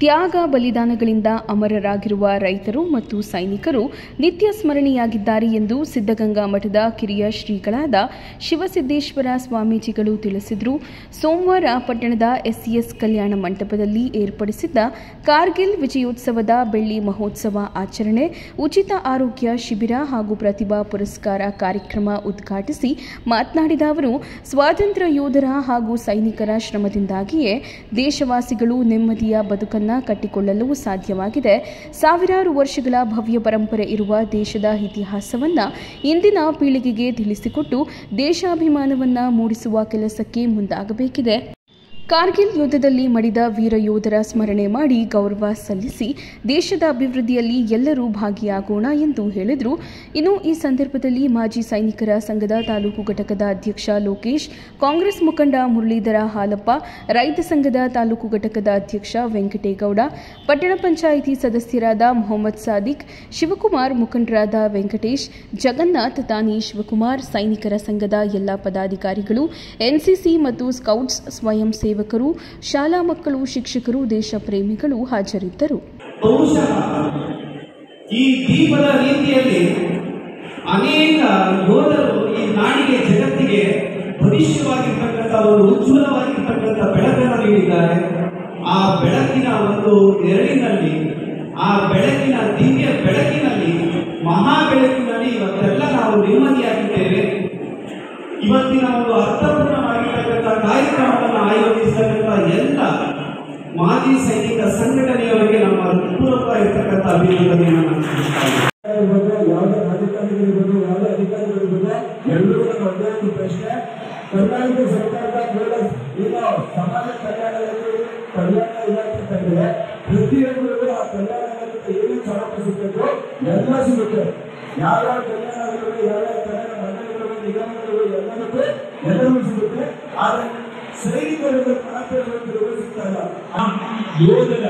ತ್ಯಾಗ ಬಲಿದಾನಗಳಿಂದ ಅಮರರಾಗಿರುವ ರೈತರು ಮತ್ತು ಸೈನಿಕರು ನಿತ್ಯ ಸ್ಮರಣೀಯಾಗಿದ್ದಾರೆ ಎಂದು ಸಿದ್ಧಗಂಗಾ ಮಠದ ಕಿರಿಯ ಶ್ರೀಗಳಾದ ಶಿವಸಿದ್ದೇಶ್ವರ ಸ್ವಾಮೀಜಿಗಳು ತಿಳಿಸಿದರು. ಸೋಮವಾರ ಪಟ್ಟಣದ ಎಸ್ಸಿಎಸ್ ಕಲ್ಯಾಣ ಮಂಟಪದಲ್ಲಿ ಏರ್ಪಡಿಸಿದ್ದ ಕಾರ್ಗಿಲ್ ವಿಜಯೋತ್ಸವದ ಬೆಳ್ಳಿ ಮಹೋತ್ಸವ ಆಚರಣೆ, ಉಚಿತ ಆರೋಗ್ಯ ಶಿಬಿರ ಹಾಗೂ ಪ್ರತಿಭಾ ಪುರಸ್ಕಾರ ಕಾರ್ಯಕ್ರಮ ಉದ್ಘಾಟಿಸಿ ಮಾತನಾಡಿದ ಅವರು, ಸ್ವಾತಂತ್ರ್ಯ ಯೋಧರ ಹಾಗೂ ಸೈನಿಕರ ಶ್ರಮದಿಂದಾಗಿಯೇ ದೇಶವಾಸಿಗಳು ನೆಮ್ಮದಿಯ ಬದುಕನ್ನು ಕಟ್ಟಿಕೊಳ್ಳಲು ಸಾಧ್ಯವಾಗಿದೆ. ಸಾವಿರಾರು ವರ್ಷಗಳ ಭವ್ಯ ಪರಂಪರೆ ಇರುವ ದೇಶದ ಇತಿಹಾಸವನ್ನು ಇಂದಿನ ಪೀಳಿಗೆಗೆ ತಿಳಿಸಿಕೊಟ್ಟು ದೇಶಾಭಿಮಾನವನ್ನು ಮೂಡಿಸುವ ಕೆಲಸಕ್ಕೆ ಮುಂದಾಗಬೇಕಿದೆ. ಕಾರ್ಗಿಲ್ ಯುದ್ಧದಲ್ಲಿ ಮಡಿದ ವೀರ ಯೋಧರ ಸ್ಮರಣೆ ಮಾಡಿ ಗೌರವ ಸಲ್ಲಿಸಿ ದೇಶದ ಅಭಿವೃದ್ಧಿಯಲ್ಲಿ ಎಲ್ಲರೂ ಭಾಗಿಯಾಗೋಣ ಎಂದು ಹೇಳಿದರು. ಇನ್ನು ಈ ಸಂದರ್ಭದಲ್ಲಿ ಮಾಜಿ ಸೈನಿಕರ ಸಂಘದ ತಾಲೂಕು ಘಟಕದ ಅಧ್ಯಕ್ಷ ಲೋಕೇಶ್, ಕಾಂಗ್ರೆಸ್ ಮುಖಂಡ ಮುರಳೀಧರ ಹಾಲಪ್ಪ, ರೈತ ಸಂಘದ ತಾಲೂಕು ಘಟಕದ ಅಧ್ಯಕ್ಷ ವೆಂಕಟೇಗೌಡ, ಪಟ್ಟಣ ಪಂಚಾಯಿತಿ ಸದಸ್ಯರಾದ ಮೊಹಮ್ಮದ್ ಸಾದಿಕ್, ಶಿವಕುಮಾರ್, ಮುಖಂಡರಾದ ವೆಂಕಟೇಶ್, ಜಗನ್ನಾಥ್, ತಾನಿ ಶಿವಕುಮಾರ್, ಸೈನಿಕರ ಸಂಘದ ಎಲ್ಲ ಪದಾಧಿಕಾರಿಗಳು, ಎನ್ಸಿಸಿ ಮತ್ತು ಸ್ಕೌಟ್ಸ್, ಸ್ವಯಂ ಸೇವಕರು, ಶಾಲಾ ಮಕ್ಕಳು, ಶಿಕ್ಷಕರು, ದೇಶ ಪ್ರೇಮಿಗಳು ಹಾಜರಿದ್ದರು. ಈ ದೀಪದ ರೀತಿಯಲ್ಲಿ ಅನೇಕ ಯೋಧರು ಈ ನಾಡಿಗೆ, ಜಗತ್ತಿಗೆ ಭವಿಷ್ಯವಾಗಿರ್ತಕ್ಕಂಥ ಒಂದು ಉಜ್ವಲವಾಗಿರ್ತಕ್ಕಂಥ ಬೆಳಕನ್ನು ನೀಡಿದ್ದಾರೆ. ಆ ಬೆಳಕಿನ ಒಂದು ನೆರಳಿನಲ್ಲಿ, ಆ ಬೆಳಕಿನ ದಿವ್ಯ ಬೆಳಕಿನಲ್ಲಿ, ಮಹಾ ಬೆಳಕಿನಲ್ಲಿ ಇವತ್ತೆಲ್ಲ ನಾವು ನೆಮ್ಮದಿಯಾಗಿದ್ದೇವೆ. ಇವತ್ತಿನ ಒಂದು ಅರ್ಥಪೂರ್ಣವಾಗಿರ್ತಕ್ಕಂಥ ಕಾರ್ಯಕ್ರಮವನ್ನು ಆಯೋಜಿಸತಕ್ಕಂಥ ಎಲ್ಲ ಮಾಜಿ ಸೈನಿಕ ಸಂಘಟನೆಯವರಿಗೆ ನಮ್ಮ ಹೃತ್ಪೂರ್ವಕ ಇರ್ತಕ್ಕಂಥ ಅಭಿನಂದನೆಯನ್ನು ಯಾವುದೇ ಅಧಿಕಾರಿಗಳಿರ್ಬೋದು, ಯಾವುದೇ ಅಧಿಕಾರಿಗಳಿರ್ಬೋದು, ಎಲ್ಲರೂ ಒಂದೇ ಒಂದು ಪ್ರಶ್ನೆ. ಕರ್ನಾಟಕ ಸರ್ಕಾರದ ಈಗ ಸಮಾಜ ಕಲ್ಯಾಣದಲ್ಲಿ ಕಲ್ಯಾಣ ಇಲಾಖೆ ತಂದಿದೆ. ಪ್ರತಿಯೊಬ್ಬರಿಗೂ ಆ ಕಲ್ಯಾಣ ಇಲಾಖೆ ಏನು ಸೌಲಭ್ಯ ಸಿಗಬೇಕು ಎಲ್ಲ ಸಿಗುತ್ತೆ. ಯಾವ್ಯಾವ ಕಲ್ಯಾಣಗಳು, ಯಾವ್ಯಾವ ಕಲ್ಯಾಣ ಮಂಡಳಿಗಳು, ನಿಗಮಗಳು ಎಲ್ಲರಿಗೂ ಸಿಗುತ್ತೆ. ಆದರೆ ಸೈನಿಕರಿಗೆ ಪ್ರಾಂತ್ಯಗಳು ಸಿಗ್ತಲ್ಲ. ಯೋಧರ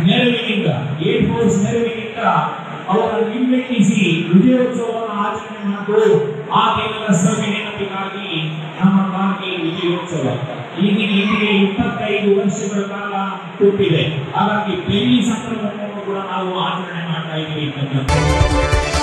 ನೆರವಿನಿಂದ, ಏರ್ ಫೋರ್ಸ್ ನೆರವಿನಿಂದ ಅವರನ್ನು ಹಿಮ್ಮೆಟ್ಟಿಸಿ ವಿಜಯೋತ್ಸವವನ್ನು ಆಚರಣೆ ಮಾಡಲು ಆ ದಿನದ ಸಭೆ ನೆನಪಿಗಾಗಿ ನಮ್ಮ ಕಾರ್ಗಿಲ್ ವಿಜಯೋತ್ಸವ ಇಂದಿಗೆ 25 ವರ್ಷಗಳ ಕಾಲ ಕೊಟ್ಟಿದೆ. ಹಾಗಾಗಿ ಬೆಳ್ಳಿ ಸಂಕ್ರಮಣವನ್ನು ಕೂಡ ನಾವು ಆಚರಣೆ ಮಾಡ್ತಾ ಇದ್ದೀವಿ.